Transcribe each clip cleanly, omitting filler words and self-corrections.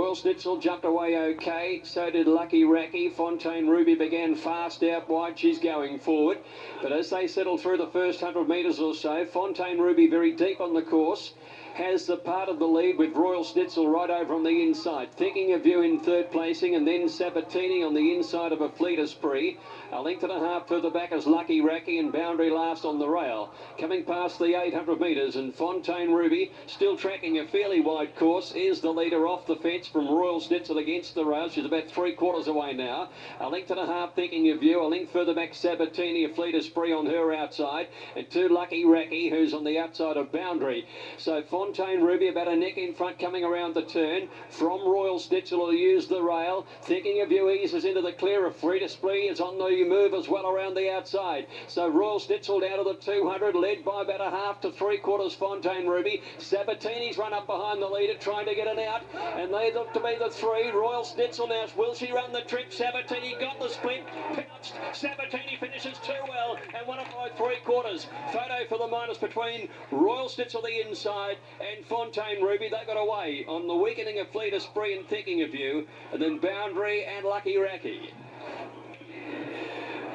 Royal Schnitzel jumped away okay. So did Lucky Racky. Fontaine Ruby began fast out wide. She's going forward. But as they settle through the first 100 metres or so, Fontaine Ruby very deep on the course has the part of the lead with Royal Schnitzel right over on the inside. Thinking of You in third placing, and then Sabatini on the inside of a Fleet Esprit. A length and a half further back as Lucky Racky, and Boundary last on the rail. Coming past the 800 metres, and Fontaine Ruby still tracking a fairly wide course is the leader off the fence from Royal Schnitzel against the rail. She's about 3/4 away now. A length and a half Thinking of You. A length further back Sabatini, a Fleet Esprit on her outside, and 2 Lucky Racky, who's on the outside of Boundary. So Fontaine Ruby about a neck in front coming around the turn from Royal Schnitzel will use the rail. Thinking of You eases into the clear of Fleet Esprit is on the move as well around the outside. So Royal Schnitzel down to the 200, led by about a half to 3/4 Fontaine Ruby. Sabatini's run up behind the leader trying to get an out, and they look to be the 3. Royal Schnitzel now, will she run the trip? Sabatini got the split, pounced. Sabatini finishes too well and won it by 3/4. Photo for the minus between Royal Schnitzel the inside and Fontaine Ruby. They got away on the weakening of Fleet Esprit and Thinking of You, and then Boundary and Lucky Racky.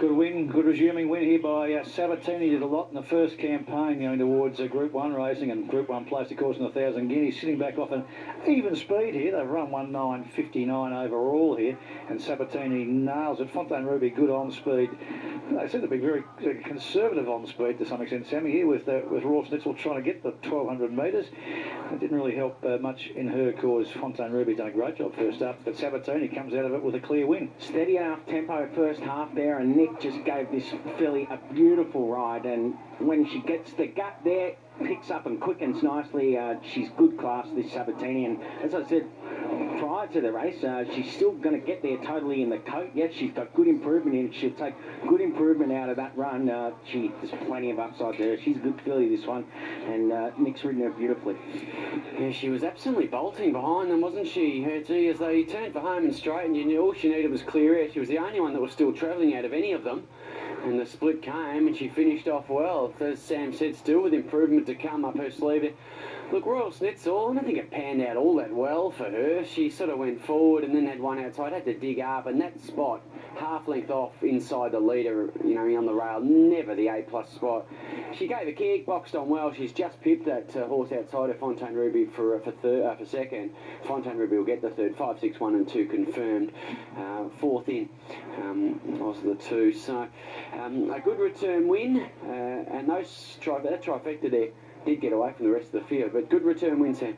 Good win, good resuming win here by Sabatini. Did a lot in the first campaign going towards Group 1 racing, and Group 1 placed, of course, in the 1,000 guineas. Sitting back off an even speed here. They've run 1:9.59 overall here, and Sabatini nails it. Fontaine Ruby good on speed. They seem to be very conservative on speed to some extent, Sammy, here with Royal Schnitzel trying to get the 1,200 metres. It didn't really help much in her cause. Fontaine Ruby done a great job first up, but Sabatini comes out of it with a clear win. Steady enough tempo first half there, and Nick just gave this filly a beautiful ride, and when she gets the gut there, picks up and quickens nicely. She's good class, this Sabatini, and as I said prior to the race, she's still going to get there totally in the coat. Yes, she's got good improvement in it. She'll take good improvement out of that run. There's plenty of upside there. She's a good filly, this one, and Nick's ridden her beautifully. Yeah, she was absolutely bolting behind them, wasn't she? Herty, as they turned for home and straight, and you knew all she needed was clear air. She was the only one that was still travelling out of any of them. And the split came, and she finished off well. As Sam said, still with improvement to come up her sleeve. Look, Royal Schnitzel, I don't think it panned out all that well for her. She sort of went forward and then had one outside, had to dig up, and that spot, half length off inside the leader, you know, on the rail, never the A+ spot. She gave a kick, boxed on well. She's just pipped that horse outside of Fontaine Ruby for second. Fontaine Ruby will get the third. 5, 6, 1 and 2 confirmed. Fourth in was the 2. So a good return win, and that trifecta there did get away from the rest of the field, but good return win, Sam.